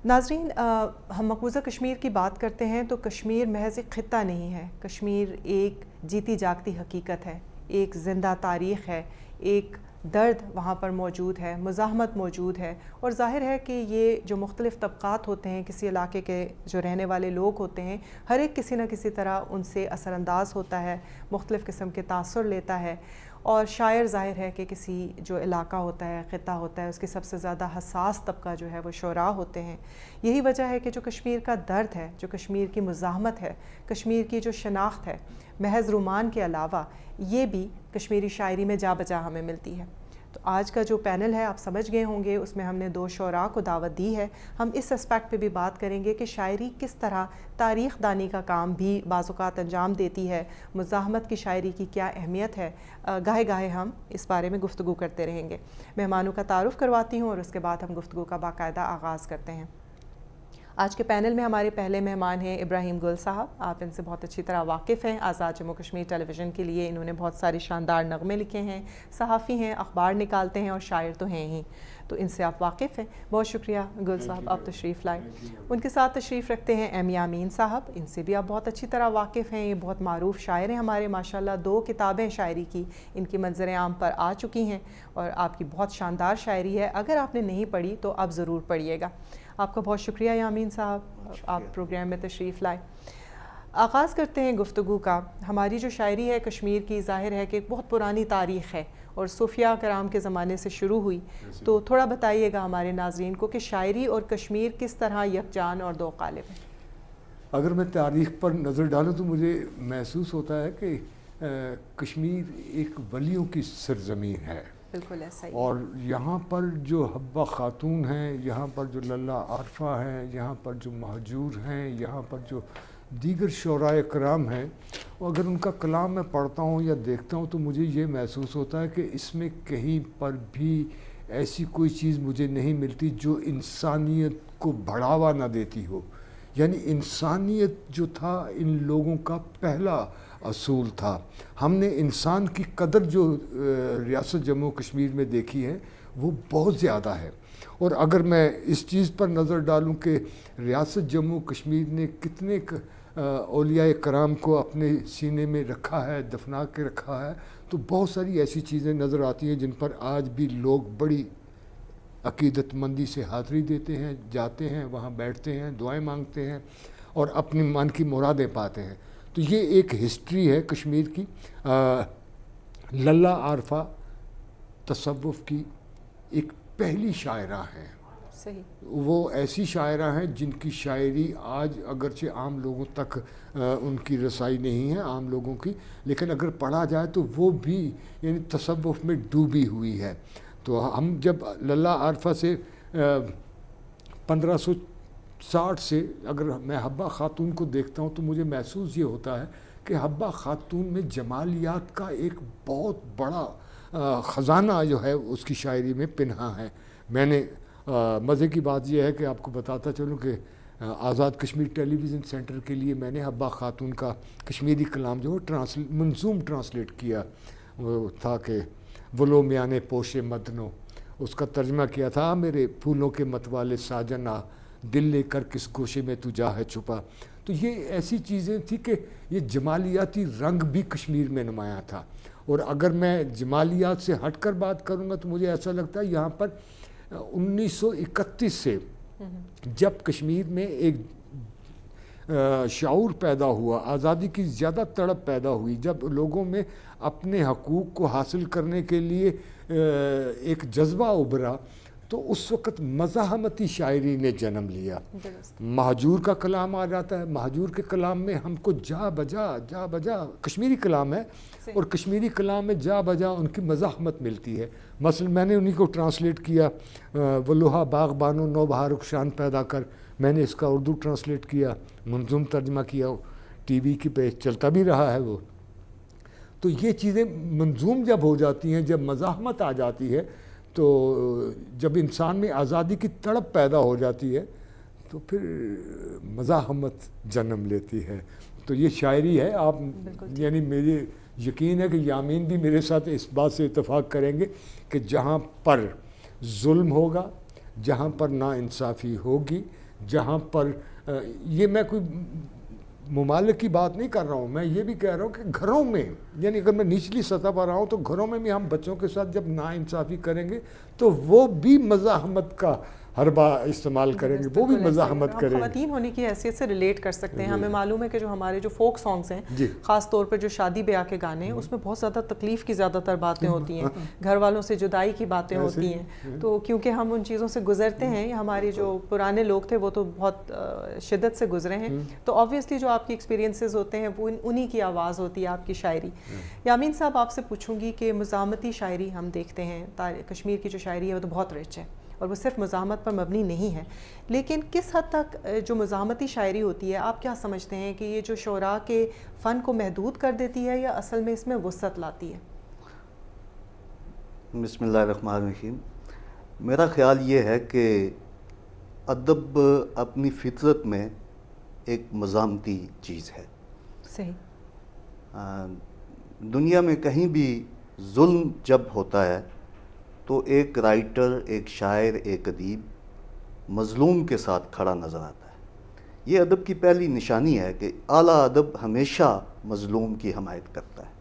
ناظرین، ہم مقبوضہ کشمیر کی بات کرتے ہیں تو کشمیر محض ایک خطہ نہیں ہے، کشمیر ایک جیتی جاگتی حقیقت ہے، ایک زندہ تاریخ ہے، ایک درد وہاں پر موجود ہے، مزاحمت موجود ہے، اور ظاہر ہے کہ یہ جو مختلف طبقات ہوتے ہیں، کسی علاقے کے جو رہنے والے لوگ ہوتے ہیں، ہر ایک کسی نہ کسی طرح ان سے اثر انداز ہوتا ہے، مختلف قسم کے تاثر لیتا ہے، اور شاعر ظاہر ہے کہ کسی جو علاقہ ہوتا ہے، خطہ ہوتا ہے، اس کے سب سے زیادہ حساس طبقہ جو ہے وہ شعراء ہوتے ہیں۔ یہی وجہ ہے کہ جو کشمیر کا درد ہے، جو کشمیر کی مزاحمت ہے، کشمیر کی جو شناخت ہے، محض رومان کے علاوہ یہ بھی کشمیری شاعری میں جا بجا ہمیں ملتی ہے۔ تو آج کا جو پینل ہے آپ سمجھ گئے ہوں گے، اس میں ہم نے 2 شعراء کو دعوت دی ہے۔ ہم اس اسپیکٹ پہ بھی بات کریں گے کہ شاعری کس طرح تاریخ دانی کا کام بھی بعض اوقات انجام دیتی ہے، مزاحمت کی شاعری کی کیا اہمیت ہے، گاہے گاہے ہم اس بارے میں گفتگو کرتے رہیں گے۔ مہمانوں کا تعارف کرواتی ہوں اور اس کے بعد ہم گفتگو کا باقاعدہ آغاز کرتے ہیں۔ آج کے پینل میں ہمارے پہلے مہمان ہیں ابراہیم گل صاحب۔ آپ ان سے بہت اچھی طرح واقف ہیں، آزاد جموں کشمیر ٹیلی ویژن کے لیے انہوں نے بہت سارے شاندار نغمے لکھے ہیں، صحافی ہیں، اخبار نکالتے ہیں اور شاعر تو ہیں ہی، تو ان سے آپ واقف ہیں۔ بہت شکریہ گل صاحب، آپ تشریف لائیں۔ ان کے ساتھ تشریف رکھتے ہیں ایم یامین صاحب، ان سے بھی آپ بہت اچھی طرح واقف ہیں، یہ بہت معروف شاعر ہیں ہمارے، ماشاءاللہ 2 کتابیں شاعری کی ان کی منظر عام پر آ چکی ہیں، اور آپ کی بہت شاندار شاعری ہے، اگر آپ نے نہیں پڑھی تو اب ضرور پڑھیے گا۔ آپ کا بہت شکریہ یامین صاحب، آپ پروگرام میں تشریف لائے۔ آغاز کرتے ہیں گفتگو کا۔ ہماری جو شاعری ہے کشمیر کی، ظاہر ہے کہ بہت پرانی تاریخ ہے اور صوفیاء کرام کے زمانے سے شروع ہوئی، تو تھوڑا بتائیے گا ہمارے ناظرین کو کہ شاعری اور کشمیر کس طرح یکجان اور 2 قالب ہیں۔ اگر میں تاریخ پر نظر ڈالوں تو مجھے محسوس ہوتا ہے کہ کشمیر ایک ولیوں کی سرزمین ہے، بالکل ایسا ہی، اور یہاں پر جو حبہ خاتون ہیں، یہاں پر جو للہ عارفہ ہیں، یہاں پر جو مہجور ہیں، یہاں پر جو دیگر شعراء کرام ہیں، اگر ان کا کلام میں پڑھتا ہوں یا دیکھتا ہوں تو مجھے یہ محسوس ہوتا ہے کہ اس میں کہیں پر بھی ایسی کوئی چیز مجھے نہیں ملتی جو انسانیت کو بڑھاوا نہ دیتی ہو۔ یعنی انسانیت جو تھا ان لوگوں کا پہلا اصول تھا۔ ہم نے انسان کی قدر جو ریاست جموں کشمیر میں دیکھی ہے وہ بہت زیادہ ہے، اور اگر میں اس چیز پر نظر ڈالوں کہ ریاست جموں کشمیر نے کتنے اولیاء کرام کو اپنے سینے میں رکھا ہے، دفنا کے رکھا ہے، تو بہت ساری ایسی چیزیں نظر آتی ہیں جن پر آج بھی لوگ بڑی عقیدت مندی سے حاضری دیتے ہیں، جاتے ہیں، وہاں بیٹھتے ہیں، دعائیں مانگتے ہیں اور اپنی من کی مرادیں پاتے ہیں۔ تو یہ ایک ہسٹری ہے کشمیر کی۔ للہ عارفہ تصوف کی ایک پہلی شاعرہ ہیں، صحیح، وہ ایسی شاعرہ ہیں جن کی شاعری آج اگرچہ عام لوگوں تک ان کی رسائی نہیں ہے، عام لوگوں کی، لیکن اگر پڑھا جائے تو وہ بھی یعنی تصوف میں ڈوبی ہوئی ہے۔ تو ہم جب للہ عارفہ سے 1560 سے اگر میں حبہ خاتون کو دیکھتا ہوں تو مجھے محسوس یہ ہوتا ہے کہ حبہ خاتون میں جمالیات کا ایک بہت بڑا خزانہ جو ہے اس کی شاعری میں پنہاں ہے۔ میں نے مزے کی بات یہ ہے کہ آپ کو بتاتا چلوں کہ آزاد کشمیر ٹیلی ویژن سینٹر کے لیے میں نے حبہ خاتون کا کشمیری کلام جو منظوم ٹرانسلیٹ کیا، وہ تھا کہ ولو میانے پوشے مدنو، اس کا ترجمہ کیا تھا میرے پھولوں کے متوالے ساجنا، دل لے کر کس گوشے میں تو جا ہے چھپا۔ تو یہ ایسی چیزیں تھی کہ یہ جمالیاتی رنگ بھی کشمیر میں نمایاں تھا، اور اگر میں جمالیات سے ہٹ کر بات کروں گا تو مجھے ایسا لگتا ہے یہاں پر 1931 سے جب کشمیر میں ایک شعور پیدا ہوا، آزادی کی زیادہ تڑپ پیدا ہوئی، جب لوگوں میں اپنے حقوق کو حاصل کرنے کے لیے ایک جذبہ ابھرا، تو اس وقت مزاحمتی شاعری نے جنم لیا۔ مہجور کا کلام آ جاتا ہے، مہجور کے کلام میں ہم کو جا بجا کشمیری کلام ہے، اور کشمیری کلام میں جا بجا ان کی مزاحمت ملتی ہے۔ مثلا میں نے انہی کو ٹرانسلیٹ کیا، وہ لوہا باغ بانو نو بہار رخشان پیدا کر، میں نے اس کا اردو ٹرانسلیٹ کیا، منظوم ترجمہ کیا، ٹی وی کی پہ چلتا بھی رہا ہے وہ۔ تو یہ چیزیں منظوم جب ہو جاتی ہیں، جب مزاحمت آ جاتی ہے، تو جب انسان میں آزادی کی تڑپ پیدا ہو جاتی ہے تو پھر مزاحمت جنم لیتی ہے۔ تو یہ شاعری ہے۔ آپ یعنی میری یقین ہے کہ یامین بھی میرے ساتھ اس بات سے اتفاق کریں گے کہ جہاں پر ظلم ہوگا، جہاں پر ناانصافی ہوگی، جہاں پر یہ میں کوئی ممالک کی بات نہیں کر رہا ہوں، میں یہ بھی کہہ رہا ہوں کہ گھروں میں، یعنی اگر میں نچلی سطح پر آؤں تو گھروں میں بھی ہم بچوں کے ساتھ جب ناانصافی کریں گے تو وہ بھی مزاحمت کا حربہ استعمال کریں گے، وہ بھی مزاحمت کریں گے۔ خواتین ہونے کی حیثیت سے ریلیٹ کر سکتے ہیں۔ ہمیں معلوم ہے کہ جو ہمارے جو فوک سانگز ہیں، خاص طور پر جو شادی بیاہ کے گانے ہیں، اس میں بہت زیادہ تکلیف کی زیادہ تر باتیں ہوتی ہیں، گھر والوں سے جدائی کی باتیں ہوتی ہیں۔ تو کیونکہ ہم ان چیزوں سے گزرتے ہیں، ہمارے جو پرانے لوگ تھے وہ تو بہت شدت سے گزرے ہیں، تو آبویسلی جو آپ کی ایکسپیرینسز ہوتے ہیں وہ انہی کی آواز ہوتی ہے آپ کی شاعری۔ یامین صاحب، آپ سے پوچھوں گی کہ مزاحمتی شاعری ہم دیکھتے ہیں، کشمیر کی جو شاعری ہے وہ تو بہت رچ ہے اور وہ صرف مزاحمت پر مبنی نہیں ہے، لیکن کس حد تک جو مزاحمتی شاعری ہوتی ہے آپ کیا سمجھتے ہیں کہ یہ جو شعراء کے فن کو محدود کر دیتی ہے یا اصل میں اس میں وسعت لاتی ہے؟ بسم اللہ الرحمن الرحیم۔ میرا خیال یہ ہے کہ ادب اپنی فطرت میں ایک مزاحمتی چیز ہے۔ صحیح۔ دنیا میں کہیں بھی ظلم جب ہوتا ہے تو ایک رائٹر، ایک شاعر، ایک ادیب مظلوم کے ساتھ کھڑا نظر آتا ہے۔ یہ ادب کی پہلی نشانی ہے کہ اعلیٰ ادب ہمیشہ مظلوم کی حمایت کرتا ہے۔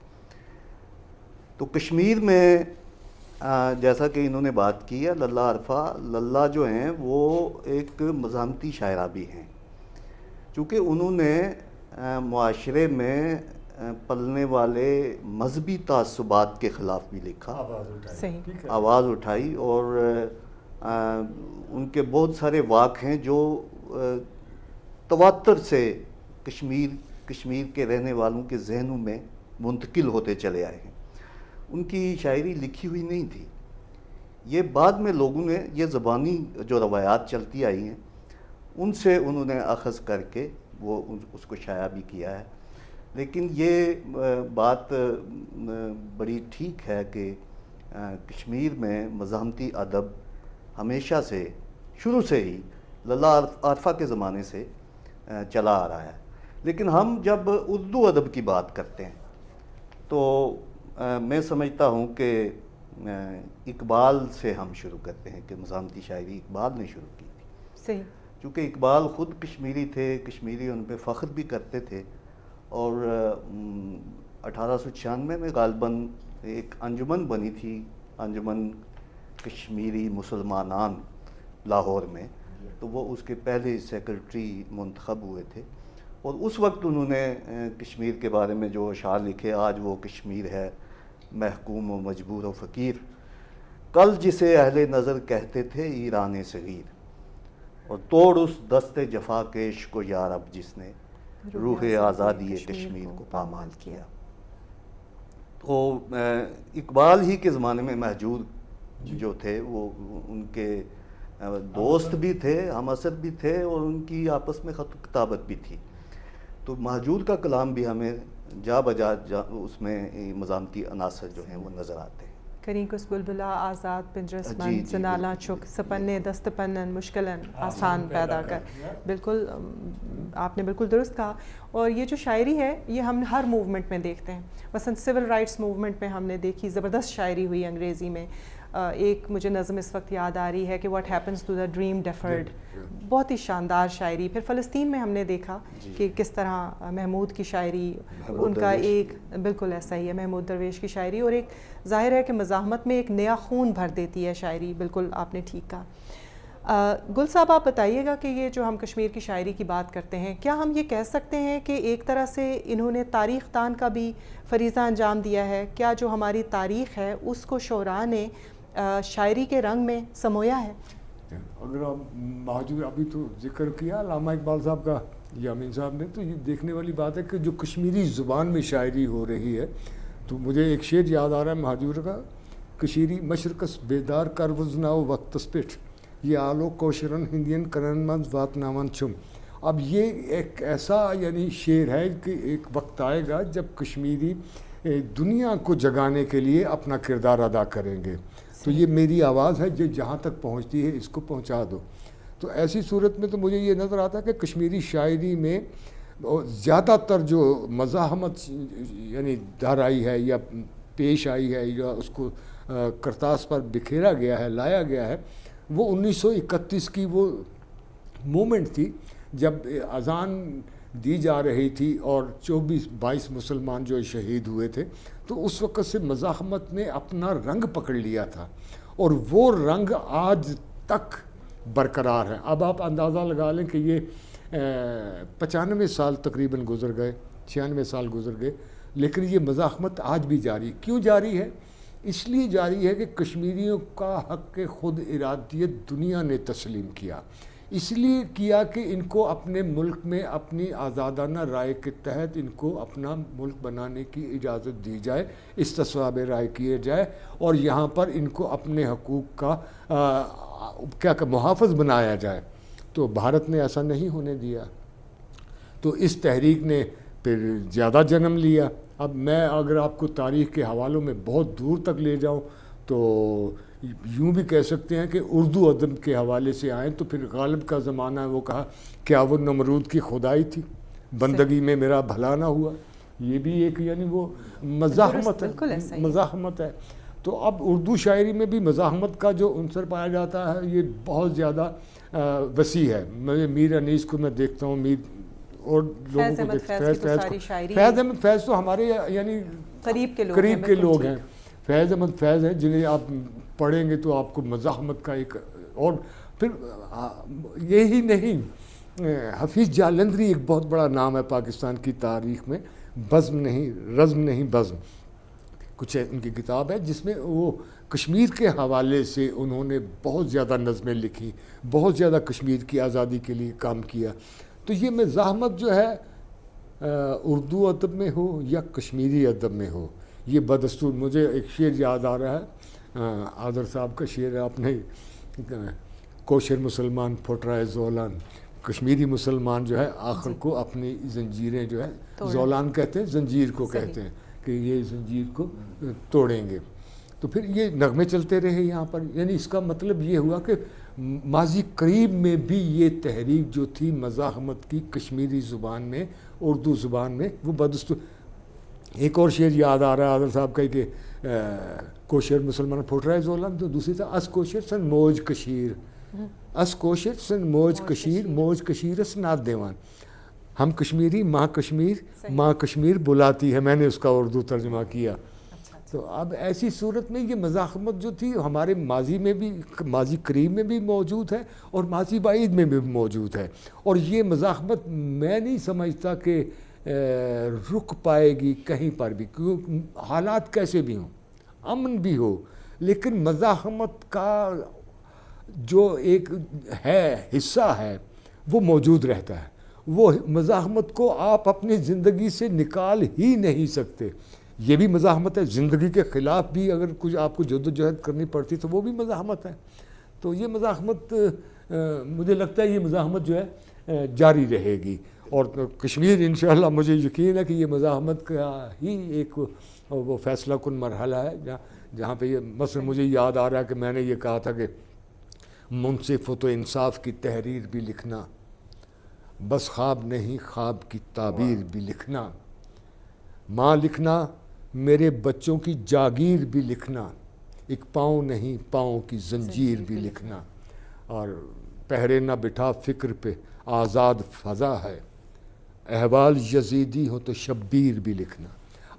تو کشمیر میں جیسا کہ انہوں نے بات کی ہے، للہ عرفہ، للہ جو ہیں وہ ایک مزاحمتی شاعرہ بھی ہیں، چونکہ انہوں نے معاشرے میں پلنے والے مذہبی تعصبات کے خلاف بھی لکھا، آواز اٹھائی، اور ان کے بہت سارے واقع ہیں جو تواتر سے کشمیر کے رہنے والوں کے ذہنوں میں منتقل ہوتے چلے آئے ہیں۔ ان کی شاعری لکھی ہوئی نہیں تھی، یہ بعد میں لوگوں نے، یہ زبانی جو روایات چلتی آئی ہیں ان سے انہوں نے اخذ کر کے وہ اس کو شائع بھی کیا ہے۔ لیکن یہ بات بڑی ٹھیک ہے کہ کشمیر میں مزاحمتی ادب ہمیشہ سے، شروع سے ہی للہ عرفہ کے زمانے سے چلا آ رہا ہے۔ لیکن ہم جب اردو ادب کی بات کرتے ہیں تو میں سمجھتا ہوں کہ اقبال سے ہم شروع کرتے ہیں کہ مزاحمتی شاعری اقبال نے شروع کی تھی۔ صحیح۔ چونکہ اقبال خود کشمیری تھے، کشمیری ان پہ فخر بھی کرتے تھے، اور 1896 میں غالباً ایک انجمن بنی تھی، انجمن کشمیری مسلمانان لاہور میں، تو وہ اس کے پہلے سیکرٹری منتخب ہوئے تھے، اور اس وقت انہوں نے کشمیر کے بارے میں جو اشعار لکھے، آج وہ کشمیر ہے محکوم و مجبور و فقیر، کل جسے اہل نظر کہتے تھے ایران صغیر، اور توڑ اس دست جفا کیش کو یارب جس نے روح آزادی کشمیر کو پامال کیا۔ تو اقبال ہی کے زمانے میں مہجور جو تھے وہ ان کے دوست بھی تھے، ہم اثر بھی تھے، اور ان کی آپس میں خط کتابت بھی تھی۔ تو مہجور کا کلام بھی ہمیں جا بجا اس میں مزاحمتی عناصر جو ہیں وہ نظر آتے ہیں۔ کریں کس بلبلا آزاد پنجرس من زنالا چک، سپنے دست پنن مشکلن آسان پیدا کر۔ بالکل، آپ نے بالکل درست کہا۔ اور یہ جو شاعری ہے یہ ہم ہر موومنٹ میں دیکھتے ہیں، مثلا سول رائٹس موومنٹ میں ہم نے دیکھی، زبردست شاعری ہوئی انگریزی میں۔ ایک مجھے نظم اس وقت یاد آ رہی ہے کہ what happens to the dream deferred, بہت ہی شاندار شاعری۔ پھر فلسطین میں ہم نے دیکھا کہ کس طرح محمود کی شاعری، ان کا ایک بالکل ایسا ہی ہے، محمود درویش کی شاعری، اور ایک ظاہر ہے کہ مزاحمت میں ایک نیا خون بھر دیتی ہے شاعری۔ بالکل آپ نے ٹھیک کہا۔ گل صاحب، آپ بتائیے گا کہ یہ جو ہم کشمیر کی شاعری کی بات کرتے ہیں، کیا ہم یہ کہہ سکتے ہیں کہ ایک طرح سے انہوں نے تاریخ دان کا بھی فریضہ انجام دیا ہے؟ کیا جو ہماری تاریخ ہے اس کو شعراء نے شاعری کے رنگ میں سمویا ہے؟ اگر آپ مہجور، ابھی تو ذکر کیا علامہ اقبال صاحب کا، یامین صاحب نے، تو یہ دیکھنے والی بات ہے کہ جو کشمیری زبان میں شاعری ہو رہی ہے، تو مجھے ایک شعر یاد آ رہا ہے مہجور کا، کشیری مشرقس بیدار کر وزناؤ وقتس پٹھ، یہ آلو کوشرن ہندین کرن مند وات نامن چھم۔ اب یہ ایک ایسا یعنی شعر ہے کہ ایک وقت آئے گا جب کشمیری دنیا کو جگانے کے لیے اپنا کردار ادا کریں گے، تو یہ میری آواز ہے جو جہاں تک پہنچتی ہے اس کو پہنچا دو۔ تو ایسی صورت میں تو مجھے یہ نظر آتا ہے کہ کشمیری شاعری میں زیادہ تر جو مزاحمت یعنی دھر آئی ہے یا پیش آئی ہے یا اس کو کرتاس پر بکھیرا گیا ہے، لایا گیا ہے، وہ 1931 کی وہ مومنٹ تھی جب اذان دی جا رہی تھی اور 24-22 مسلمان جو شہید ہوئے تھے، تو اس وقت سے مزاحمت نے اپنا رنگ پکڑ لیا تھا اور وہ رنگ آج تک برقرار ہے۔ اب آپ اندازہ لگا لیں کہ یہ 95 سال تقریباً گزر گئے، 96 سال گزر گئے، لیکن یہ مزاحمت آج بھی جاری۔ کیوں جاری ہے؟ اس لیے جاری ہے کہ کشمیریوں کا حق خود ارادیت دنیا نے تسلیم کیا، اس لیے کیا کہ ان کو اپنے ملک میں اپنی آزادانہ رائے کے تحت ان کو اپنا ملک بنانے کی اجازت دی جائے، استصواب رائے کیے جائے اور یہاں پر ان کو اپنے حقوق کا کیا محافظ بنایا جائے۔ تو بھارت نے ایسا نہیں ہونے دیا، تو اس تحریک نے پھر زیادہ جنم لیا۔ اب میں اگر آپ کو تاریخ کے حوالوں میں بہت دور تک لے جاؤں تو یوں بھی کہہ سکتے ہیں کہ اردو ادب کے حوالے سے آئیں تو پھر غالب کا زمانہ ہے، وہ کہا کیا وہ نمرود کی خدائی تھی، بندگی میں میرا بھلا نہ ہوا، یہ بھی ایک یعنی وہ مزاحمت ہے، مزاحمت ہے۔ تو اب اردو شاعری میں بھی مزاحمت کا جو عنصر پایا جاتا ہے یہ بہت زیادہ وسیع ہے۔ میں میر انیس کو میں دیکھتا ہوں، میر اور لوگوں کو دیکھتا ہوں، فیض احمد فیض تو ہمارے یعنی قریب کے لوگ ہیں، فیض احمد فیض ہیں جنہیں آپ پڑھیں گے تو آپ کو مزاحمت کا ایک، اور پھر یہی نہیں، حفیظ جالندھری ایک بہت بڑا نام ہے پاکستان کی تاریخ میں، بزم نہیں رزم نہیں بزم کچھ ان کی کتاب ہے جس میں وہ کشمیر کے حوالے سے انہوں نے بہت زیادہ نظمیں لکھی، بہت زیادہ کشمیر کی آزادی کے لیے کام کیا۔ تو یہ مزاحمت جو ہے اردو ادب میں ہو یا کشمیری ادب میں ہو، یہ بدستور۔ مجھے ایک شعر یاد آ رہا ہے، آذر صاحب کا شعر ہے، اپنے کوشر مسلمان پھٹ رہا ہے زولان، کشمیری مسلمان جو ہے آخر کو اپنی زنجیریں جو ہے، زولان کہتے ہیں زنجیر کو کہتے ہیں، کہ یہ زنجیر کو توڑیں گے۔ تو پھر یہ نغمے چلتے رہے یہاں پر، یعنی اس کا مطلب یہ ہوا کہ ماضی قریب میں بھی یہ تحریک جو تھی مزاحمت کی کشمیری زبان میں، اردو زبان میں، وہ بدستور۔ ایک اور شعر یاد آ رہا ہے آذر صاحب کا کہ کوشر مسلمان پھٹ رہا ہے زولان، تو دوسری طرح اس کوشر سن موج کشیر، اس کوشر سن موج کشیر، موج کشیر اس ناد دیوان، ہم کشمیری ماں کشمیر بلاتی ہے، میں نے اس کا اردو ترجمہ کیا۔ تو اب ایسی صورت میں یہ مزاحمت جو تھی ہمارے ماضی میں بھی، ماضی قریب میں بھی موجود ہے اور ماضی بعید میں بھی موجود ہے، اور یہ مزاحمت میں نہیں سمجھتا کہ رک پائے گی کہیں پر بھی، کیونکہ حالات کیسے بھی ہوں، امن بھی ہو، لیکن مزاحمت کا جو ایک ہے حصہ ہے وہ موجود رہتا ہے۔ وہ مزاحمت کو آپ اپنی زندگی سے نکال ہی نہیں سکتے، یہ بھی مزاحمت ہے، زندگی کے خلاف بھی اگر کچھ آپ کو جدوجہد کرنی پڑتی تو وہ بھی مزاحمت ہے۔ تو یہ مزاحمت مجھے لگتا ہے یہ مزاحمت جو ہے جاری رہے گی، اور کشمیر انشاءاللہ مجھے یقین ہے کہ یہ مزاحمت کا ہی ایک وہ فیصلہ کن مرحلہ ہے، جہاں پہ یہ مثلا مجھے یاد آ رہا ہے کہ میں نے یہ کہا تھا کہ منصف و تو انصاف کی تحریر بھی لکھنا، بس خواب نہیں خواب کی تعبیر بھی لکھنا، ماں لکھنا میرے بچوں کی جاگیر بھی لکھنا، ایک پاؤں نہیں پاؤں کی زنجیر بھی لکھنا، اور پہرے نہ بٹھا فکر پہ آزاد فضا ہے، احوال یزیدی ہو تو شبیر بھی لکھنا۔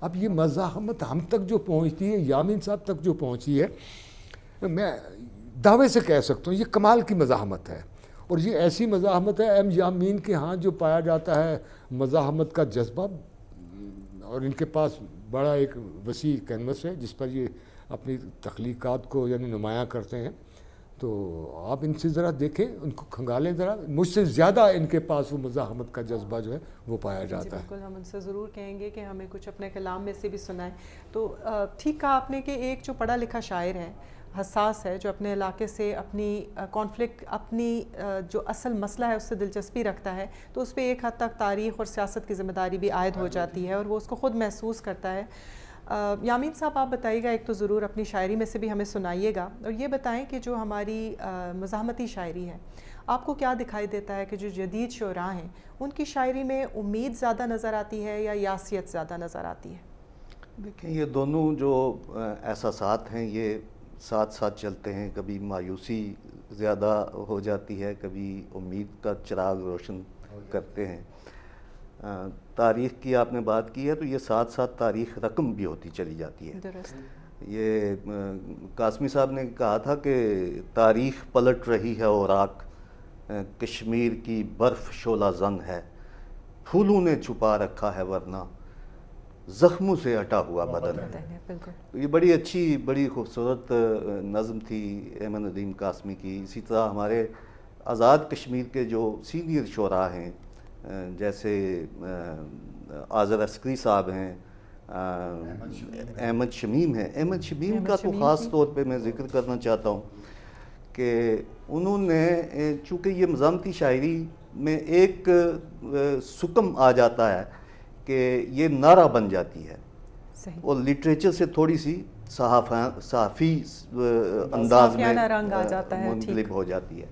اب یہ مزاحمت ہم تک جو پہنچتی ہے، یامین صاحب تک جو پہنچی ہے، میں دعوے سے کہہ سکتا ہوں یہ کمال کی مزاحمت ہے، اور یہ ایسی مزاحمت ہے ایم یامین کے ہاں جو پایا جاتا ہے مزاحمت کا جذبہ، اور ان کے پاس بڑا ایک وسیع کینوس ہے جس پر یہ اپنی تخلیقات کو یعنی نمایاں کرتے ہیں۔ تو آپ ان سے ذرا دیکھیں، ان کو کھنگالیں ذرا، مجھ سے زیادہ ان کے پاس وہ مزاحمت کا جذبہ جو ہے وہ پایا جاتا ہے۔ بالکل، ہم ان سے ضرور کہیں گے کہ ہمیں کچھ اپنے کلام میں سے بھی سنائیں۔ تو ٹھیک کہا آپ نے کہ ایک جو پڑھا لکھا شاعر ہے، حساس ہے، جو اپنے علاقے سے اپنی کانفلکٹ، اپنی جو اصل مسئلہ ہے اس سے دلچسپی رکھتا ہے، تو اس پہ ایک حد تک تاریخ اور سیاست کی ذمہ داری بھی عائد ہو جاتی ہے اور وہ اس کو خود محسوس کرتا ہے۔ یامین صاحب آپ بتائیے گا، ایک تو ضرور اپنی شاعری میں سے بھی ہمیں سنائیے گا، اور یہ بتائیں کہ جو ہماری مزاحمتی شاعری ہے، آپ کو کیا دکھائی دیتا ہے کہ جو جدید شعراء ہیں ان کی شاعری میں امید زیادہ نظر آتی ہے یا یاسیت زیادہ نظر آتی ہے؟ دیکھیں، یہ دونوں جو احساسات ہیں یہ ساتھ ساتھ چلتے ہیں، کبھی مایوسی زیادہ ہو جاتی ہے، کبھی امید کا چراغ روشن کرتے ہیں۔ تاریخ کی آپ نے بات کی ہے تو یہ ساتھ ساتھ تاریخ رقم بھی ہوتی چلی جاتی ہے۔ درست۔ یہ قاسمی صاحب نے کہا تھا کہ تاریخ پلٹ رہی ہے اوراق، کشمیر کی برف شعلہ زن ہے، پھولوں نے چھپا رکھا ہے ورنہ زخموں سے ہٹا ہوا بدن ہے۔ بالکل۔ تو یہ بڑی اچھی، بڑی خوبصورت نظم تھی احمد ندیم قاسمی کی۔ اسی طرح ہمارے آزاد کشمیر کے جو سینئر شعراء ہیں، جیسے آذر عسکری صاحب ہیں، احمد شمیم ہیں، احمد شمیم کا تو خاص طور پہ میں ذکر کرنا چاہتا ہوں کہ انہوں نے، چونکہ یہ مزاحمتی شاعری میں ایک سکم آ جاتا ہے کہ یہ نعرہ بن جاتی ہے، اور لٹریچر سے تھوڑی سی صحافی انداز میں منقلب ہو جاتی ہے۔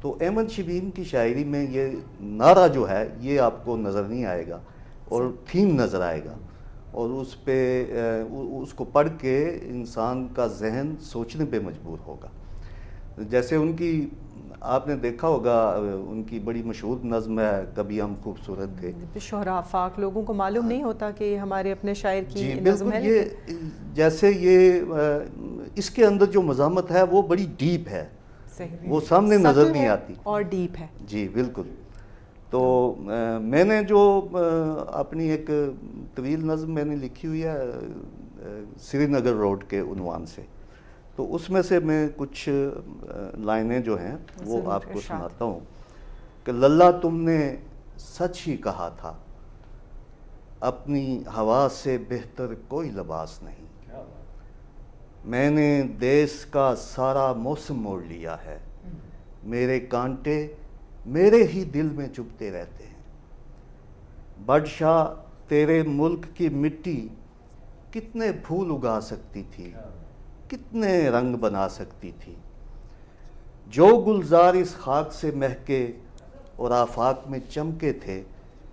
تو احمد شمیم کی شاعری میں یہ نعرہ جو ہے یہ آپ کو نظر نہیں آئے گا، اور تھیم نظر آئے گا، اور اس پہ اس کو پڑھ کے انسان کا ذہن سوچنے پہ مجبور ہوگا۔ جیسے ان کی آپ نے دیکھا ہوگا، ان کی بڑی مشہور نظم ہے کبھی ہم خوبصورت تھے۔ شہرا آفاق، لوگوں کو معلوم نہیں ہوتا کہ ہمارے اپنے شاعر کی جی نظم ہے۔ بالکل، یہ جیسے یہ اس کے اندر جو مزاحمت ہے وہ بڑی ڈیپ ہے، وہ سامنے نظر نہیں آتی اور ڈیپ ہے۔ جی بالکل۔ تو میں نے جو اپنی ایک طویل نظم میں نے لکھی ہوئی ہے سری نگر روڈ کے عنوان سے، تو اس میں سے میں کچھ لائنیں جو ہیں وہ آپ کو سناتا ہوں کہ للہ تم نے سچ ہی کہا تھا، اپنی ہوا سے بہتر کوئی لباس نہیں، میں نے دیس کا سارا موسم موڑ لیا ہے، میرے کانٹے میرے ہی دل میں چبھتے رہتے ہیں، بادشاہ تیرے ملک کی مٹی کتنے پھول اگا سکتی تھی، کتنے رنگ بنا سکتی تھی، جو گلزار اس خاک سے مہکے اور آفاق میں چمکے تھے،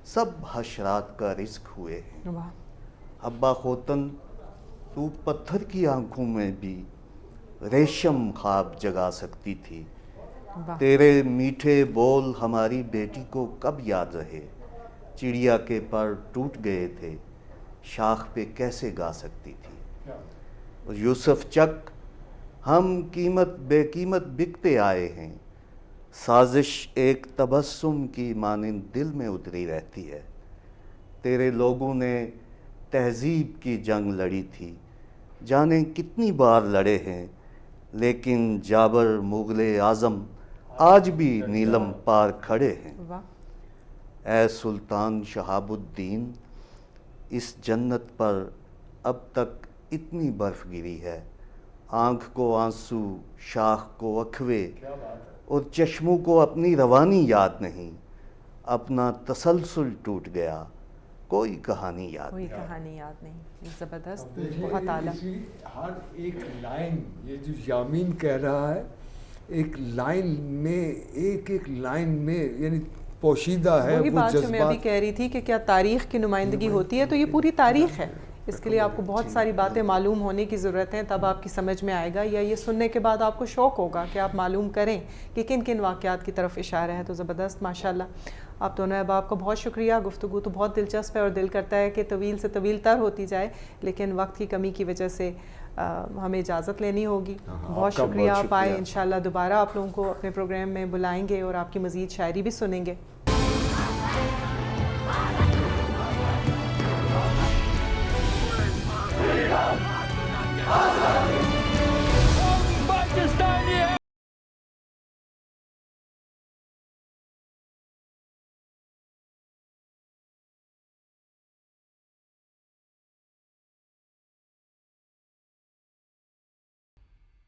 سب حشرات کا رزق ہوئے ہیں۔ حبہ خوتن تو پتھر کی آنکھوں میں بھی ریشم خواب جگا سکتی تھی، تیرے میٹھے بول ہماری بیٹی کو کب یاد رہے، چڑیا کے پر ٹوٹ گئے تھے، شاخ پہ کیسے گا سکتی تھی۔ اور یوسف چک ہم قیمت بے قیمت بکتے آئے ہیں، سازش ایک تبسم کی مانند دل میں اتری رہتی ہے، تیرے لوگوں نے تہذیب کی جنگ لڑی تھی، جانے کتنی بار لڑے ہیں، لیکن جابر مغل اعظم آج بھی نیلم پار کھڑے ہیں۔ اے سلطان شہاب الدین، اس جنت پر اب تک اتنی برف گری ہے، آنکھ کو آنسو، شاخ کو اکھوے، اور چشموں کو اپنی روانی یاد نہیں، اپنا تسلسل ٹوٹ گیا، کوئی کہانی یاد نہیں۔ کوئی کہانی یاد نہیں۔ زبردست، بہت اعلیٰ۔ ہر ایک لائن، یہ جو یامین کہہ رہا ہے، ایک لائن میں، ایک ایک لائن میں یعنی پوشیدہ ہے وہی وہ بات جو میں ابھی جذبات۔ کہہ رہی تھی کہ کیا تاریخ کی نمائندگی ہوتی ہے، تو یہ پوری تاریخ ہے، اس کے لیے آپ کو بہت ساری باتیں معلوم ہونے کی ضرورت ہے، تب آپ کی سمجھ میں آئے گا، یا یہ سننے کے بعد آپ کو شوق ہوگا کہ آپ معلوم کریں کہ کن کن واقعات کی طرف اشارہ ہے۔ تو زبردست، ماشاءاللہ۔ آپ دونوں احباب کا بہت شکریہ، گفتگو تو بہت دلچسپ ہے اور دل کرتا ہے کہ طویل سے طویل تر ہوتی جائے، لیکن وقت کی کمی کی وجہ سے ہمیں اجازت لینی ہوگی۔ بہت شکریہ، آپ آئے، انشاءاللہ دوبارہ آپ لوگوں کو اپنے پروگرام میں بلائیں گے اور آپ کی مزید شاعری بھی سنیں گے۔